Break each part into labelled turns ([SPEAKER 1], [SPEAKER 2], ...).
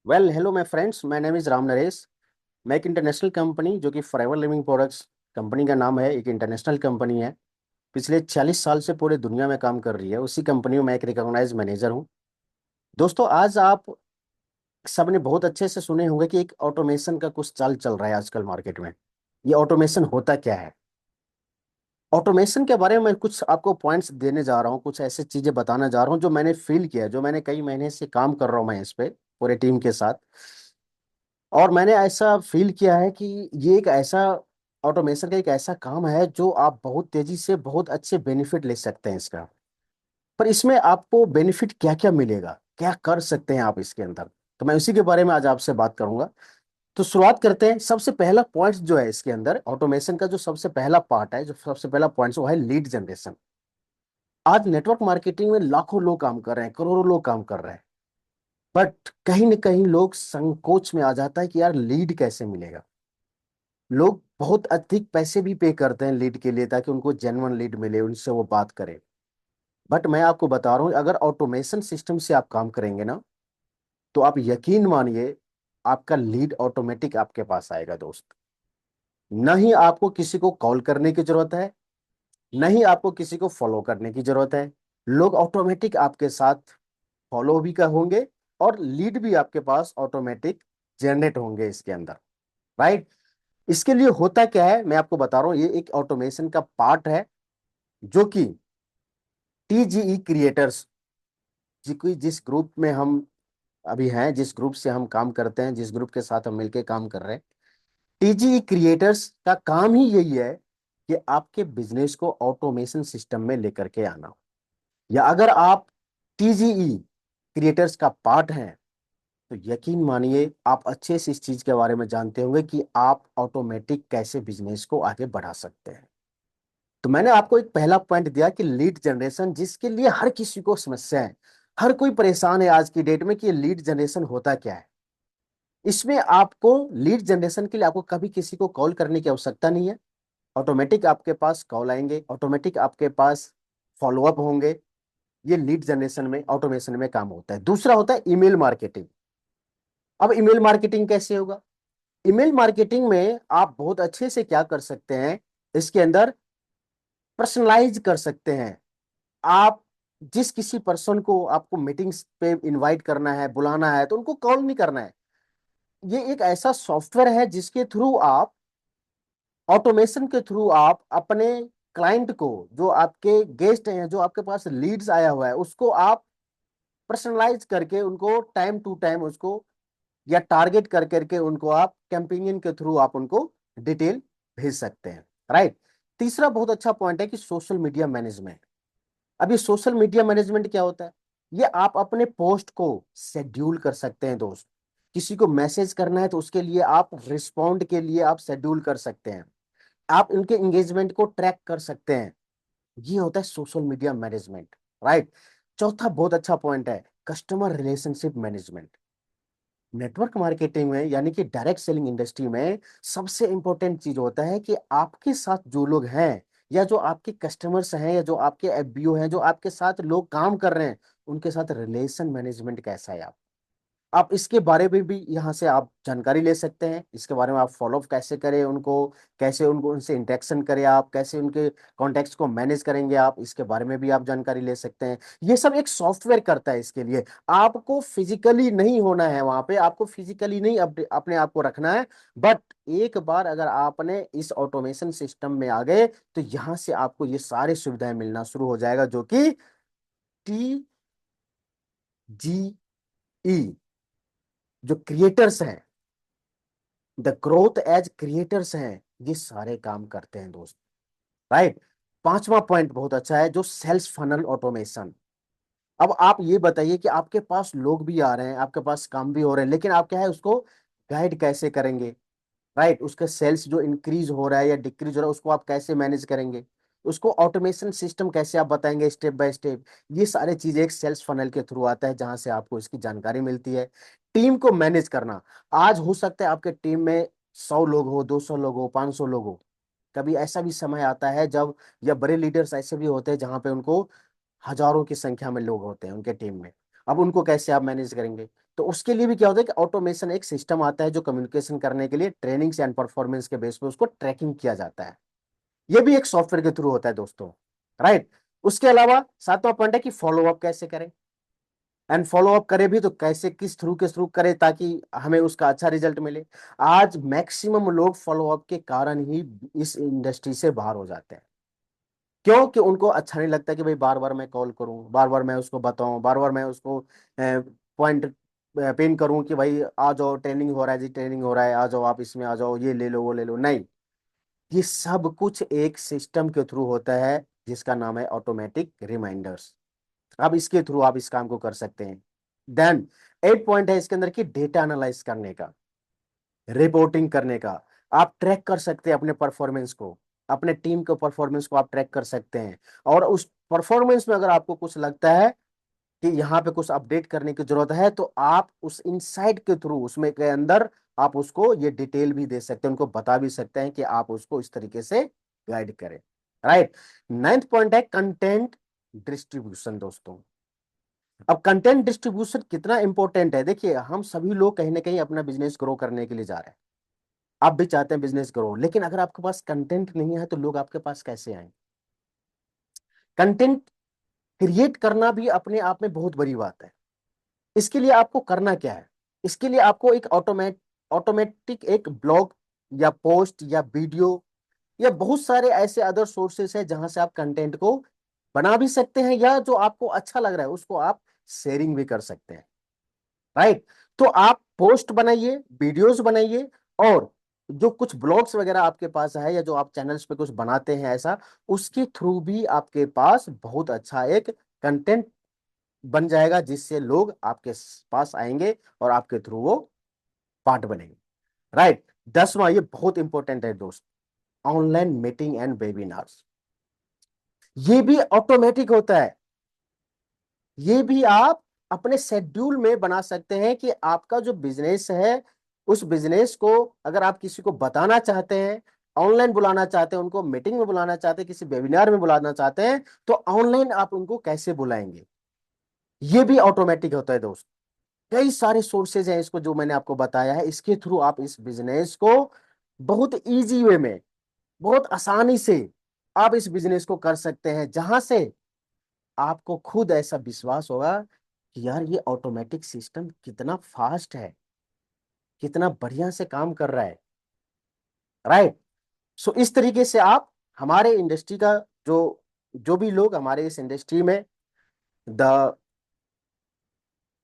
[SPEAKER 1] Hello my friends, my name is Ram Naresh. मैं एक international company जो कि फॉरएवर लिविंग प्रोडक्ट्स कंपनी का नाम है, एक इंटरनेशनल कंपनी है। पिछले 40 साल से पूरे दुनिया में काम कर रही है। उसी कंपनी में मैं एक रिकॉग्नाइज मैनेजर हूँ। दोस्तों, आज आप सबने बहुत अच्छे से सुने होंगे कि एक ऑटोमेशन का कुछ चाल चल रहा है आजकल मार्केट में। ये ऑटोमेशन होता क्या है? ऑटोमेशन के बारे में मैं कुछ आपको पॉइंट्स देने जा रहा हूँ, कुछ ऐसे चीजें बताने जा रहा हूँ जो मैंने फील किया, जो मैंने कई महीने से काम कर रहा हूँ मैं इस पे पूरे टीम के साथ। और मैंने ऐसा फील किया है कि ये एक ऐसा ऑटोमेशन का एक ऐसा काम है जो आप बहुत तेजी से बहुत अच्छे बेनिफिट ले सकते हैं इसका। पर इसमें आपको बेनिफिट क्या क्या मिलेगा, क्या कर सकते हैं आप इसके अंदर, तो मैं उसी के बारे में आज आपसे बात करूंगा। तो शुरुआत करते हैं। सबसे पहला पॉइंट जो है इसके अंदर ऑटोमेशन का, जो सबसे पहला पार्ट है, जो सबसे पहला पॉइंट वो है लीड जनरेशन। आज नेटवर्क मार्केटिंग में लाखों लोग काम कर रहे हैं, करोड़ों लोग काम कर रहे हैं। बट कहीं ना कहीं लोग संकोच में आ जाता है कि यार लीड कैसे मिलेगा। लोग बहुत अधिक पैसे भी पे करते हैं लीड के लिए, ताकि उनको जेन्युइन लीड मिले, उनसे वो बात करें। बट मैं आपको बता रहा हूं, अगर ऑटोमेशन सिस्टम से आप काम करेंगे ना, तो आप यकीन मानिए, आपका लीड ऑटोमेटिक आपके पास आएगा दोस्त। न ही आपको किसी को कॉल करने की जरूरत है, न ही आपको किसी को फॉलो करने की जरूरत है। लोग ऑटोमेटिक आपके साथ फॉलो भी कर होंगे, और लीड भी आपके पास ऑटोमेटिक जनरेट होंगे इसके अंदर। राइट? इसके लिए होता क्या है मैं आपको बता रहा हूं, ये एक ऑटोमेशन का पार्ट है जो कि टीजीई क्रिएटर्स, जिस ग्रुप में हम अभी हैं, जिस ग्रुप से हम काम करते हैं, जिस ग्रुप के साथ हम मिलकर काम कर रहे हैं, टीजीई क्रिएटर्स का काम ही यही है कि आपके बिजनेस को ऑटोमेशन सिस्टम में लेकर के आना। या अगर आप टीजीई क्रिएटर्स का पार्ट हैं, तो यकीन मानिए आप अच्छे से इस चीज के बारे में जानते होंगे कि आप ऑटोमेटिक कैसे बिजनेस को आगे बढ़ा सकते हैं। तो मैंने आपको एक पहला पॉइंट दिया कि लीड जनरेशन, जिसके लिए हर किसी को समस्या है, हर कोई परेशान है आज की डेट में कि लीड जनरेशन होता क्या है। इसमें आपको लीड जनरेशन के लिए आपको कभी किसी को कॉल करने की आवश्यकता नहीं है। ऑटोमेटिक आपके पास कॉल आएंगे, ऑटोमेटिक आपके पास फॉलोअप होंगे। ये लीड जनरेशन में, ऑटोमेशन में काम होता है। दूसरा होता है ईमेल मार्केटिंग। अब ईमेल मार्केटिंग कैसे होगा? ईमेल मार्केटिंग में आप बहुत अच्छे से क्या कर सकते हैं, इसके अंदर पर्सनलाइज कर सकते हैं। आप जिस किसी पर्सन को आपको मीटिंग्स पे इनवाइट करना है, बुलाना है, तो उनको कॉल नहीं करना है। ये एक ऐसा सॉफ्टवेयर है जिसके थ्रू आप, ऑटोमेशन के थ्रू आप अपने क्लाइंट को, जो आपके गेस्ट हैं, जो आपके पास लीड्स आया हुआ है, उसको आप पर्सनलाइज करके उनको टाइम टू टाइम उसको, या टारगेट कर करके उनको आप कैंपेनियन के थ्रू आप उनको डिटेल भेज सकते हैं। राइट? तीसरा बहुत अच्छा पॉइंट है कि सोशल मीडिया मैनेजमेंट। अब ये सोशल मीडिया मैनेजमेंट क्या होता है? ये आप अपने पोस्ट को शेड्यूल कर सकते हैं दोस्त। किसी को मैसेज करना है तो उसके लिए आप रिस्पॉन्ड के लिए आप शेड्यूल कर सकते हैं। आप इनके एंगेजमेंट को ट्रैक कर सकते हैं। ये होता है सोशल मीडिया मैनेजमेंट। राइट? चौथा बहुत अच्छा पॉइंट है customer relationship management. Network marketing में, यानी कि डायरेक्ट सेलिंग इंडस्ट्री में, सबसे इंपॉर्टेंट चीज होता है कि आपके साथ जो लोग हैं, या जो आपके कस्टमर्स हैं, या जो आपके एफबीओ हैं, जो आपके साथ लोग काम कर रहे हैं, उनके साथ रिलेशन मैनेजमेंट कैसा है आप इसके बारे में भी यहाँ से आप जानकारी ले सकते हैं। इसके बारे में आप फॉलोअप कैसे करें उनको, कैसे उनको उनसे इंटरेक्शन करें, आप कैसे उनके कॉन्टेक्ट्स को मैनेज करेंगे, आप इसके बारे में भी आप जानकारी ले सकते हैं। ये सब एक सॉफ्टवेयर करता है। इसके लिए आपको फिजिकली नहीं होना है वहां पे, आपको फिजिकली नहीं अपने आप को रखना है। बट एक बार अगर आपने इस ऑटोमेशन सिस्टम में आ गए, तो यहाँ से आपको ये सारी सुविधाएं मिलना शुरू हो जाएगा, जो कि टी जी ई, जो क्रिएटर्स हैं, द ग्रोथ एज क्रिएटर्स हैं, ये सारे काम करते हैं दोस्त। राइट? पांचवा पॉइंट बहुत अच्छा है, जो सेल्स फनल ऑटोमेशन। अब आप ये बताइए कि आपके पास लोग भी आ रहे हैं, आपके पास काम भी हो रहे हैं, लेकिन आप क्या है उसको गाइड कैसे करेंगे? राइट? उसका सेल्स जो इंक्रीज हो रहा है या डिक्रीज हो रहा है, उसको आप कैसे मैनेज करेंगे? उसको ऑटोमेशन सिस्टम कैसे आप बताएंगे स्टेप बाय स्टेप? ये सारे चीजें एक सेल्स फनल के थ्रू आता है, जहां से आपको इसकी जानकारी मिलती है। टीम को मैनेज करना। आज हो सकता है आपके टीम में 100 लोग हो, 200 लोग हो, 500 लोग हो। कभी ऐसा भी समय आता है जब, या बड़े लीडर्स ऐसे भी होते हैं जहां पे उनको हजारों की संख्या में लोग होते हैं उनके टीम में। अब उनको कैसे आप मैनेज करेंगे? तो उसके लिए भी क्या होता है कि ऑटोमेशन एक सिस्टम आता है जो कम्युनिकेशन करने के लिए ट्रेनिंग्स एंड परफॉर्मेंस के बेस पे उसको ट्रैकिंग किया जाता है। ये भी एक सॉफ्टवेयर के थ्रू होता है दोस्तों, राइट। उसके अलावा सातवां पॉइंट है कि फॉलो अप कैसे करें, एंड फॉलो अप करें भी तो कैसे, के थ्रू करें ताकि हमें उसका अच्छा रिजल्ट मिले। आज मैक्सिमम लोग फॉलो अप के कारण ही इस इंडस्ट्री से बाहर हो जाते हैं। क्यों? कि उनको अच्छा नहीं लगता कि भाई बार बार मैं कॉल करूं, बार बार मैं उसको बताऊं, बार बार मैं उसको पॉइंट पिन करूं कि भाई आ जाओ ट्रेनिंग हो रहा है जी, ट्रेनिंग हो रहा है, आ जाओ आप इसमें आ जाओ, ये ले लो वो ले लो। नहीं, ये सब कुछ एक सिस्टम के थ्रू होता है जिसका नाम है ऑटोमेटिक रिमाइंडर्स। अब इसके थ्रू आप इस काम को कर सकते हैं। देन 8 पॉइंट है इसके अंदर की डेटा एनालाइज करने का, रिपोर्टिंग करने का। आप ट्रैक कर सकते हैं अपने परफॉर्मेंस को, अपने टीम के परफॉर्मेंस को आप ट्रैक कर सकते हैं। और उस परफॉर्मेंस में अगर आपको कुछ लगता है कि यहाँ पे कुछ अपडेट करने की जरूरत है तो आप उस इनसाइट के थ्रू उसमें के अंदर आप उसको ये डिटेल भी दे सकते हैं, उनको बता भी सकते हैं कि आप उसको इस तरीके से गाइड करें, राइट। 9th पॉइंट है कंटेंट डिस्ट्रीब्यूशन दोस्तों। अब कंटेंट डिस्ट्रीब्यूशन कितना इंपॉर्टेंट है, देखिए हम सभी लोग कहीं ना कहीं अपना बिजनेस ग्रो करने के लिए जा रहे हैं। आप भी चाहते हैं बिजनेस ग्रो, लेकिन अगर आपके पास कंटेंट नहीं है तो लोग आपके पास कैसे आएंगे? कंटेंट क्रिएट करना भी अपने आप में बहुत बड़ी बात है। इसके लिए आपको करना क्या है? इसके लिए आपको एक ऑटोमेटिक एक ब्लॉग या पोस्ट या वीडियो या बहुत सारे ऐसे अदर सोर्सेस है जहां से आप कंटेंट को बना भी सकते हैं, या जो आपको अच्छा लग रहा है उसको आप शेयरिंग भी कर सकते हैं, राइट। तो आप पोस्ट बनाइए, वीडियोस बनाइए, और जो कुछ ब्लॉग्स वगैरह आपके पास है या जो आप चैनल्स पे कुछ बनाते हैं ऐसा, उसके थ्रू भी आपके पास बहुत अच्छा एक कंटेंट बन जाएगा जिससे लोग आपके पास आएंगे और आपके थ्रू वो पार्ट बनेंगे, राइट। 10वां, ये बहुत इंपॉर्टेंट है दोस्त, ऑनलाइन मीटिंग एंड वेबिनार्स। ये भी ऑटोमेटिक होता है। ये भी आप अपने शेड्यूल में बना सकते हैं कि आपका जो बिजनेस है उस बिजनेस को अगर आप किसी को बताना चाहते हैं, ऑनलाइन बुलाना चाहते हैं, उनको मीटिंग में बुलाना चाहते हैं, किसी वेबिनार में बुलाना चाहते हैं, तो ऑनलाइन आप उनको कैसे बुलाएंगे? ये भी ऑटोमेटिक होता है दोस्त। कई सारे सोर्सेज हैं इसको जो मैंने आपको बताया है, इसके थ्रू आप इस बिजनेस को बहुत इजी वे में, बहुत आसानी से आप इस बिजनेस को कर सकते हैं, जहां से आपको खुद ऐसा विश्वास होगा कि यार ये ऑटोमेटिक सिस्टम कितना फास्ट है, कितना बढ़िया से काम कर रहा है, राइट। सो इस तरीके से आप हमारे इंडस्ट्री का जो जो भी लोग हमारे इस इंडस्ट्री में द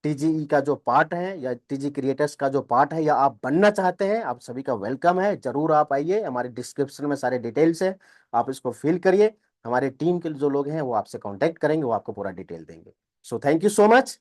[SPEAKER 1] टीजीई का जो पार्ट है या टीजी क्रिएटर्स का जो पार्ट है या आप बनना चाहते हैं, आप सभी का वेलकम है। जरूर आप आइए, हमारे डिस्क्रिप्शन में सारे डिटेल्स है, आप इसको फिल करिए। हमारे टीम के जो लोग हैं वो आपसे कांटेक्ट करेंगे, वो आपको पूरा डिटेल देंगे। So thank you so much.